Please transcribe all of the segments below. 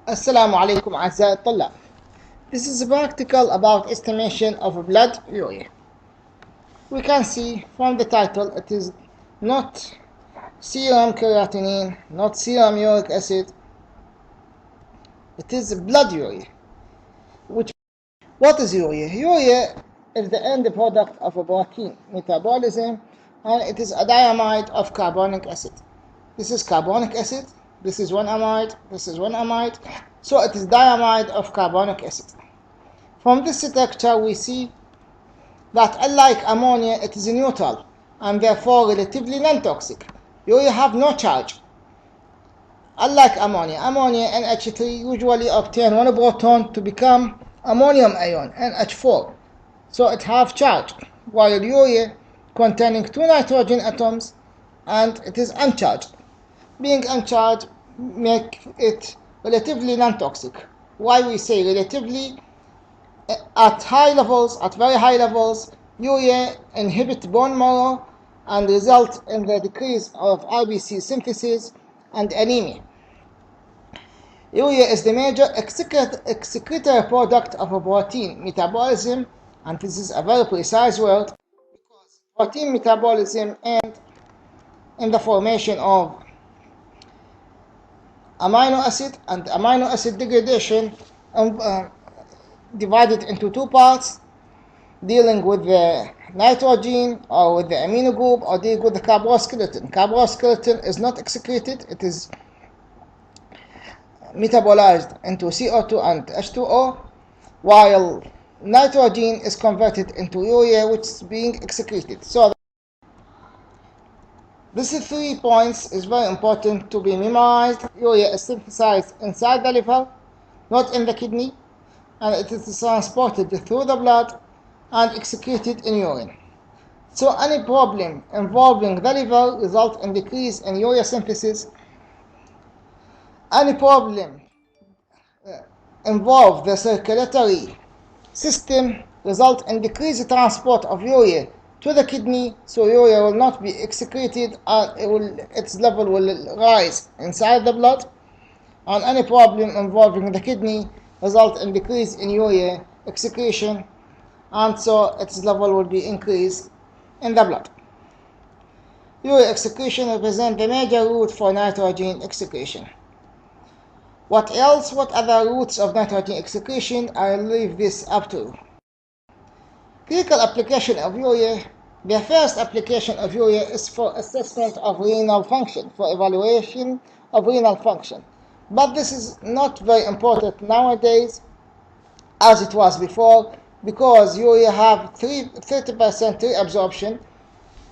Assalamu alaikum أعزائي الطلاب. This is a practical about estimation of blood urea. We can see from the title it is not serum creatinine, not serum uric acid. It is blood urea. What is urea? Urea is the end product of a protein metabolism, and it is a diamide of carbonic acid. This is carbonic acid, this is one amide, this is one amide, so it is diamide of carbonic acid. From this structure we see that unlike ammonia it is neutral and therefore relatively non-toxic. Urea have no charge. Unlike ammonia, NH3 usually obtain one proton to become ammonium ion, NH4, so it have charge, while urea containing 2 nitrogen atoms and it is uncharged. Being uncharged make it relatively non-toxic. Why we say relatively? At very high levels, urea inhibit bone marrow and result in the decrease of RBC synthesis and anemia. Urea is the major excretory product of a protein metabolism, and this is a very precise word because protein metabolism ends in the formation of amino acid, and amino acid degradation divided into two parts, dealing with the nitrogen or with the amino group, or dealing with the carboskeleton. Carboskeleton is not excreted, it is metabolized into CO2 and H2O, while nitrogen is converted into urea, which is being excreted. So these 3 points is very important to be memorized. Urea is synthesized inside the liver, not in the kidney, and it is transported through the blood and excreted in urine. So any problem involving the liver results in decrease in urea synthesis. Any problem involve the circulatory system result in decreased transport of urea to the kidney, so urea will not be excreted and its level will rise inside the blood. And any problem involving the kidney result in decrease in urea excretion, and so its level will be increased in the blood. Urea excretion represents the major route for nitrogen excretion. What other routes of nitrogen excretion? I'll leave this up to you. Clinical application of urea. The first application of urea is for assessment of renal function, for evaluation of renal function. But this is not very important nowadays as it was before, because urea have 30% reabsorption.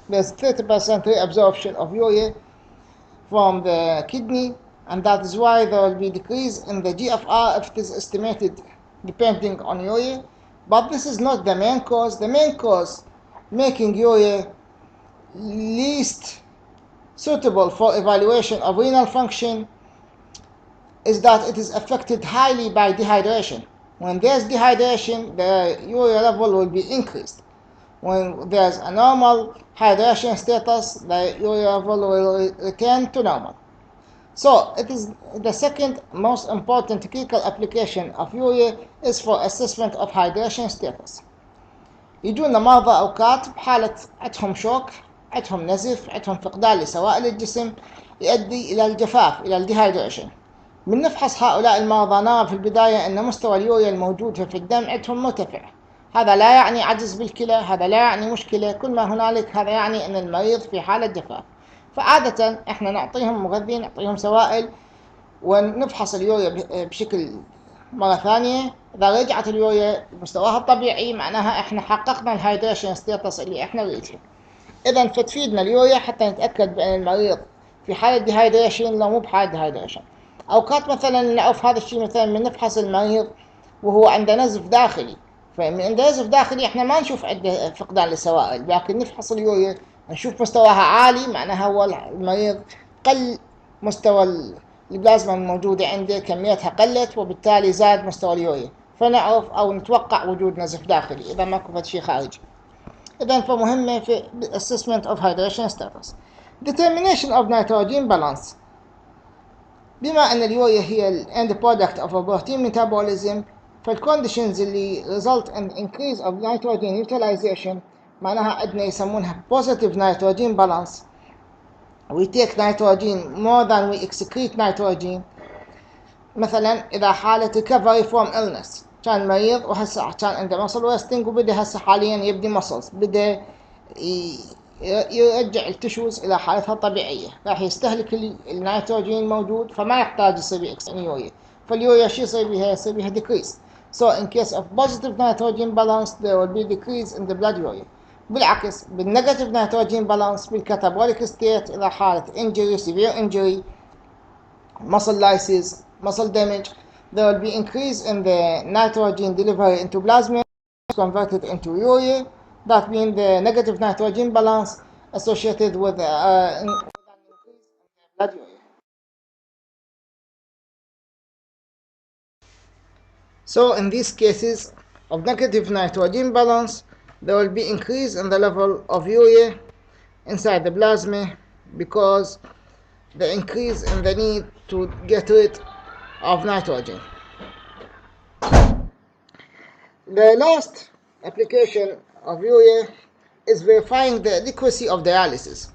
There's 30% reabsorption of urea from the kidney, and that is why there will be decrease in the GFR if it is estimated depending on urea. But this is not the main cause. The main cause making urea least suitable for evaluation of renal function is that it is affected highly by dehydration. When there's dehydration, the urea level will be increased. When there's a normal hydration status, the urea level will return to normal. So it is the second most important clinical application of urea is for assessment of hydration status. يجونا مرضى أوقات بحالة عندهم شوك، عندهم نزف، عندهم فقدان لسوائل الجسم يؤدي إلى الجفاف، إلى الديهايدريشن. من نفحص هؤلاء المرضى نرى في البداية أن مستوى اليوريا الموجود في الدم عندهم مرتفع. هذا لا يعني عجز بالكلى، هذا لا يعني مشكلة، كل ما هنالك هذا يعني أن المريض في حالة جفاف. فعادة احنا نعطيهم مغذي، نعطيهم سوائل، ونفحص اليوريا بشكل مرة ثانية. إذا رجعت اليوريا بمستواها الطبيعي معناها احنا حققنا الهايدريشن ستاتس اللي احنا نريده. إذا فتفيدنا اليوريا حتى نتأكد بأن المريض في حالة ديهايدريشن لو مو بحالة ديهايدريشن. أوقات مثلا نعرف هذا الشيء مثلا من نفحص المريض وهو عنده نزف داخلي، فمن عنده نزف داخلي احنا ما نشوف عنده فقدان للسوائل، لكن نفحص اليوريا نشوف مستواها عالي، معناها هو المريض قل مستوى البلازما الموجودة عنده، كميتها قلت وبالتالي زاد مستوى اليوريا، فنعرف أو نتوقع وجود نزف داخلي إذا ماكو شيء خارجي. إذا فمهمة في assessment of hydration status. Determination of nitrogen balance. بما أن اليوريا هي ال end product of a protein metabolism، فالconditions اللي result in increase of nitrogen utilization معناها عندنا يسمونها positive nitrogen balance. we take nitrogen more than we excrete nitrogen. مثلا إذا حالة recovery from illness، كان مريض وهسه كان عنده muscle wasting وبدأ هسه حاليا يبني muscles، بدأ يرجع التشوز إلى حالتها الطبيعية، راح يستهلك النيتروجين الموجود فما يحتاج يصير يوريا. فاليوريا شو يصير بها؟ يصير بها decrease. So in case of positive nitrogen balance there will be decrease in the blood urea. بالعكس بالنيجاتيف nitrogen balance بالكاتابوليك state إلى حالة injury severe injury muscle lysis muscle damage there will be increase in the nitrogen delivery into plasma converted into urea. That means the negative nitrogen balance associated with an increase in the blood urea. So in these cases of negative nitrogen balance, there will be increase in the level of urea inside the plasma because the increase in the need to get rid of nitrogen. The last application of urea is verifying the adequacy of dialysis.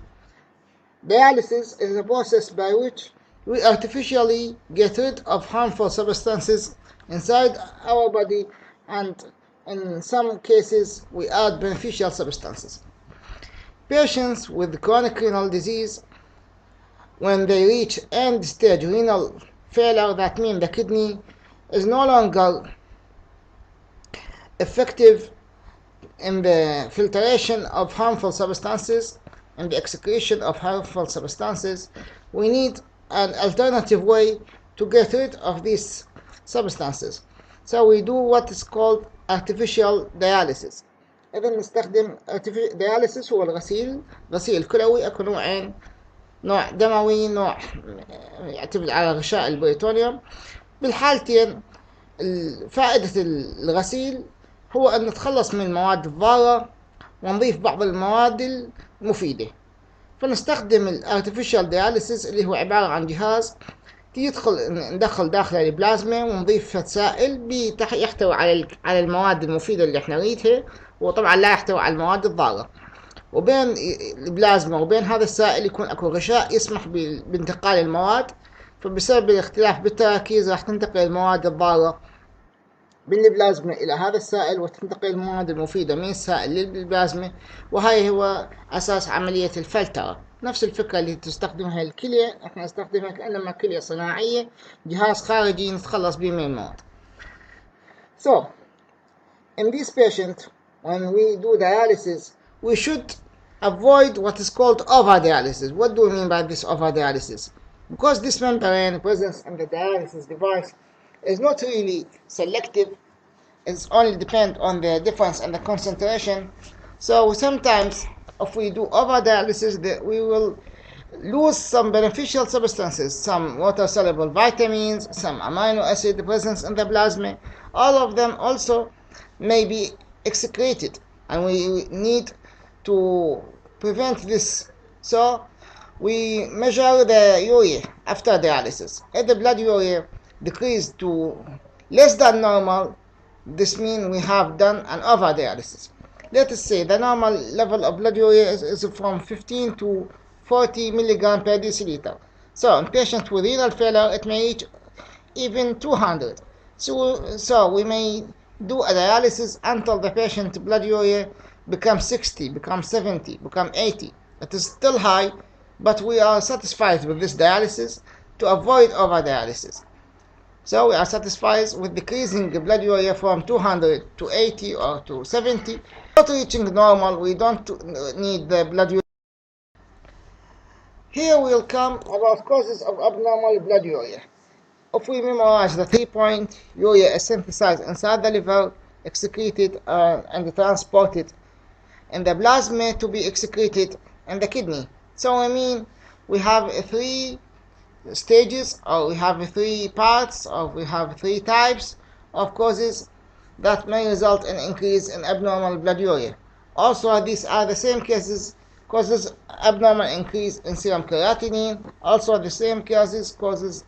Dialysis is a process by which we artificially get rid of harmful substances inside our body, and in some cases we add beneficial substances. Patients with chronic renal disease, when they reach end stage renal failure, that means the kidney is no longer effective in the filtration of harmful substances and the excretion of harmful substances, we need an alternative way to get rid of these substances. So we do what is called artificial dialysis. إذا نستخدم dialysis هو غسيل كلوي. أكو نوعين، نوع دموي، نوع يعتمد على غشاء البريتونيوم. بالحالتين فائدة الغسيل هو أن نتخلص من المواد الضارة ونضيف بعض المواد المفيدة. فنستخدم الارتفيشال دياليسيس اللي هو عبارة عن جهاز ندخل داخله البلازما ونضيف سائل يحتوي على المواد المفيدة اللي احنا نريدها، وطبعا لا يحتوي على المواد الضارة. وبين البلازما وبين هذا السائل يكون اكو غشاء يسمح بانتقال المواد، فبسبب الاختلاف بالتركيز راح تنتقل المواد الضارة من البلازما إلى هذا السائل وتنتقل المواد المفيدة من السائل للبلازما، وهي هو أساس عملية الفلترة. نفس الفكرة اللي تستخدمها الكلية احنا نستخدمها كأنما كلية صناعية، جهاز خارجي نتخلص به من المواد. So in this patient, when we do dialysis, we should avoid what is called over-dialysis. What do we mean by this over-dialysis? Because this membrane presence in the dialysis device is not really selective, it's only depend on the difference in the concentration. So sometimes if we do over-dialysis, we will lose some beneficial substances, some water-soluble vitamins, some amino acid presence in the plasma. All of them also may be excreted, and we need to prevent this. So we measure the urea after dialysis. If the blood urea decreased to less than normal, this means we have done an over-dialysis. Let us say the normal level of blood urea is from 15 to 40 milligram per deciliter. So in patients with renal failure, it may reach even 200. So we may do a dialysis until the patient's blood urea becomes 60, becomes 70, becomes 80. It is still high, but we are satisfied with this dialysis to avoid over-dialysis. So we are satisfied with decreasing the blood urea from 200 to 80 or to 70. Not reaching normal, we don't need the blood urea. Here we'll come about causes of abnormal blood urea. If we memorize the 3-point, urea is synthesized inside the liver, excreted and transported in the plasma to be excreted in the kidney. So I mean we have 3 stages, or we have 3 parts, or we have 3 types of causes that may result in increase in abnormal blood urea. Also, these are the same causes abnormal increase in serum creatinine. Also, the same causes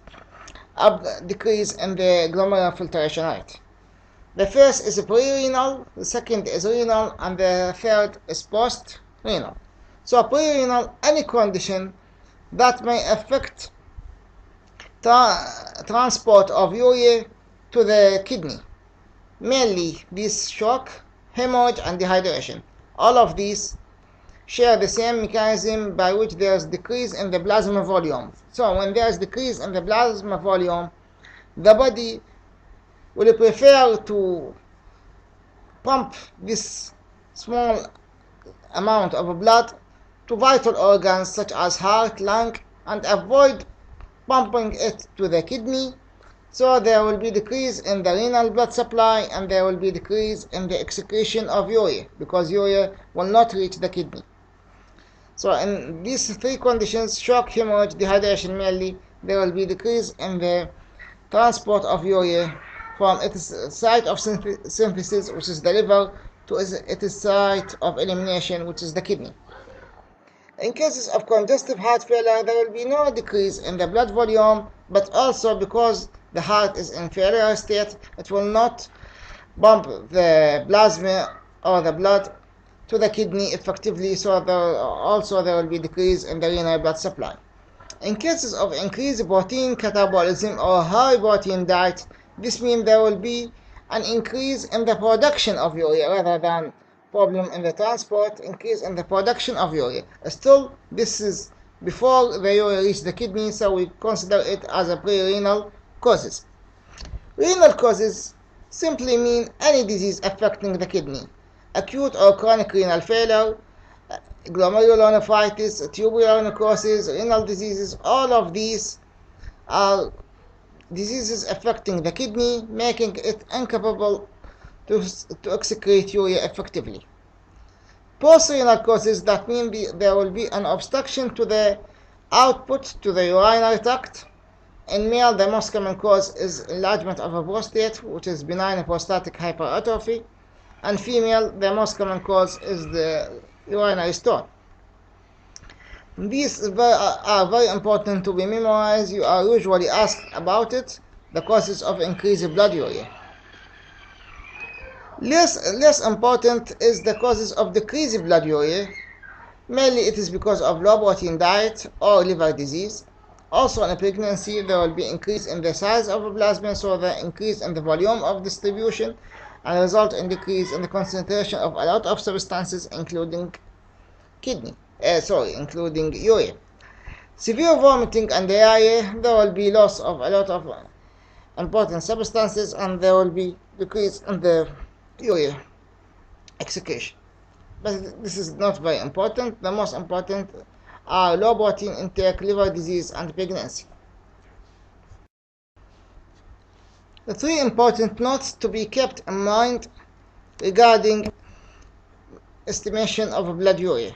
decrease in the glomerular filtration rate. The first is pre-renal, the second is renal, and the third is post-renal. So pre-renal, any condition that may affect transport of urea to the kidney. Mainly this shock, hemorrhage, and dehydration. All of these share the same mechanism by which there is decrease in the plasma volume. So when there is decrease in the plasma volume, the body will prefer to pump this small amount of blood to vital organs such as heart, lung, and avoid pumping it to the kidney. So there will be decrease in the renal blood supply, and there will be decrease in the excretion of urea, because urea will not reach the kidney. So in these three conditions, shock, hemorrhage, dehydration mainly, there will be decrease in the transport of urea from its site of synthesis, which is the liver, to its site of elimination, which is the kidney. In cases of congestive heart failure, there will be no decrease in the blood volume, but also because the heart is in failure state, it will not pump the plasma or the blood to the kidney effectively, so there will be decrease in the renal blood supply. In cases of increased protein catabolism or high protein diet, this means there will be an increase in the production of urea rather than problem in the transport, increase in the production of urea. Still, this is before the urea reaches the kidney, so we consider it as a pre-renal causes. Renal causes simply mean any disease affecting the kidney. Acute or chronic renal failure, glomerulonephritis, tubular necrosis, renal diseases, all of these are diseases affecting the kidney, making it incapable to excrete urea effectively. Post-renal causes, that mean there will be an obstruction to the output to the urinary tract. In male, the most common cause is enlargement of a prostate, which is benign prostatic hypertrophy. And female, the most common cause is the urinary stone. These are very important to be memorized. You are usually asked about it, the causes of increased blood urea. Less important is the causes of decreased blood urea. Mainly it is because of low protein diet or liver disease. Also in pregnancy, there will be increase in the size of the plasma, so the increase in the volume of distribution and result in decrease in the concentration of a lot of substances, including including urea. Severe vomiting and diarrhea, there will be loss of a lot of important substances, and there will be decrease in the urea excretion. But this is not very important. The most important are low protein intake, liver disease, and pregnancy. The three important notes to be kept in mind regarding estimation of blood urea.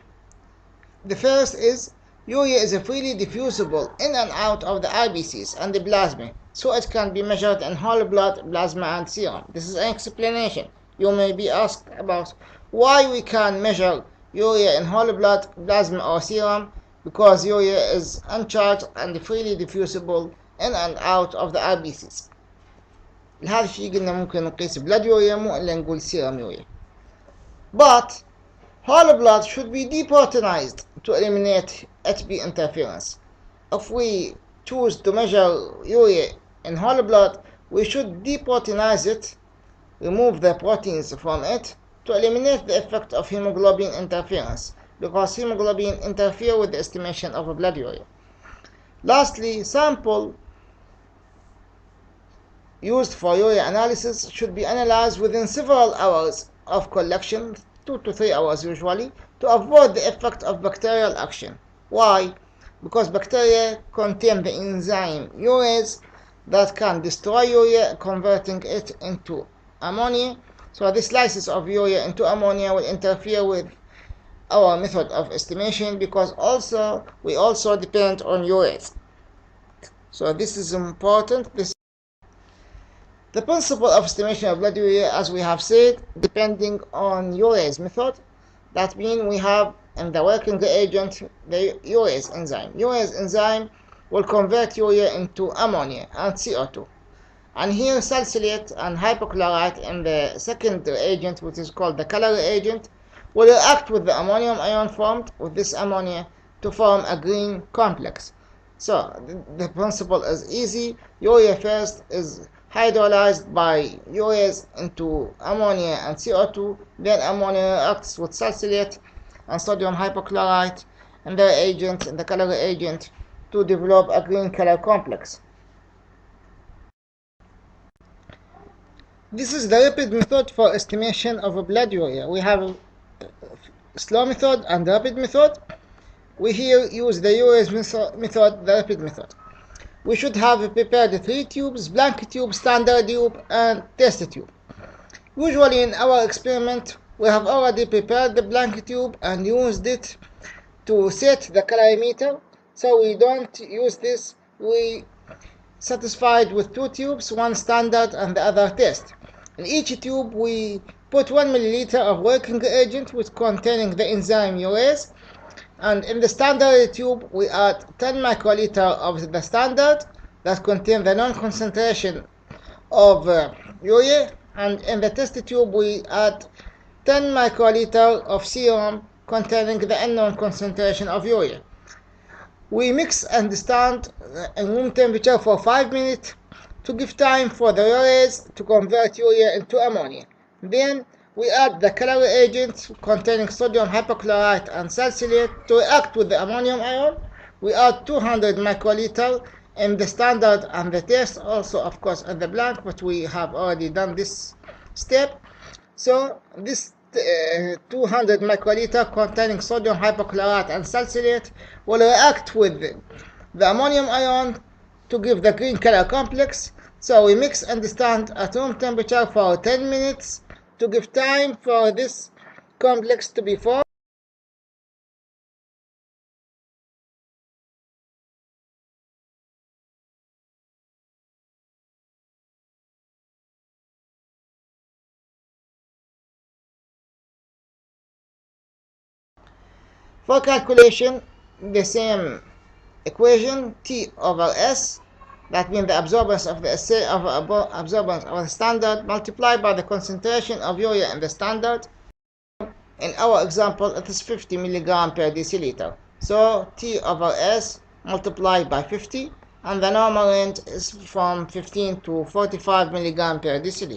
The first is urea is freely diffusible in and out of the RBCs and the plasma, so it can be measured in whole blood, plasma, and serum. This is an explanation. You may be asked about why we can measure urea in whole blood, plasma, or serum, because urea is uncharged and freely diffusible in and out of the RBCs. لهذا الشيء قلنا ممكن نقيس blood urea مو إلا نقول serum urea. But whole blood should be deproteinized to eliminate HB interference. If we choose to measure urea in whole blood, we should deproteinize it, remove the proteins from it, to eliminate the effect of hemoglobin interference, because hemoglobin interferes with the estimation of blood urea. Lastly, sample used for urea analysis should be analyzed within several hours of collection, 2 to 3 hours usually, to avoid the effect of bacterial action. Why? Because bacteria contain the enzyme urease that can destroy urea, converting it into ammonia. So this lysis of urea into ammonia will interfere with our method of estimation, because we also depend on urease. So this is important. The principle of estimation of blood urea, as we have said, depending on urease method. That means we have in the working reagent the urease enzyme. Urease enzyme will convert urea into ammonia and CO2. And here salicylate and hypochlorite in the second reagent, which is called the color reagent, will react with the ammonium ion formed with this ammonia to form a green complex. So the principle is easy. Urea first is hydrolyzed by urease into ammonia and CO2, then ammonia reacts with salicylate and sodium hypochlorite and the reagent, the color reagent, to develop a green color complex. This is the rapid method for estimation of a blood urea. We have a slow method and rapid method. We here use the urease method, the rapid method. We should have prepared 3 tubes: blank tube, standard tube, and test tube. Usually in our experiment, we have already prepared the blank tube and used it to set the calorimeter, so we don't use this. We satisfied with 2 tubes, one standard and the other test. In each tube we put 1 milliliter of working reagent which containing the enzyme urease, and in the standard tube we add 10 microliter of the standard that contain the known concentration of urea, and in the test tube we add 10 microliter of serum containing the unknown concentration of urea. We mix and stand in room temperature for 5 minutes to give time for the urease to convert urea into ammonia. Then we add the color reagent containing sodium hypochlorite and salicylate to react with the ammonium ion. We add 200 microliter in the standard and the test, also of course in the blank, but we have already done this step. So this 200 microliter containing sodium hypochlorite and salicylate will react with the ammonium ion to give the green color complex. So we mix and stand at room temperature for 10 minutes to give time for this complex to be formed. For calculation, the same equation, T over S, that means the absorbance of the absorbance of the standard multiplied by the concentration of urea in the standard. In our example, it is 50 milligram per deciliter. So T over S multiplied by 50, and the normal range is from 15 to 45 milligram per deciliter.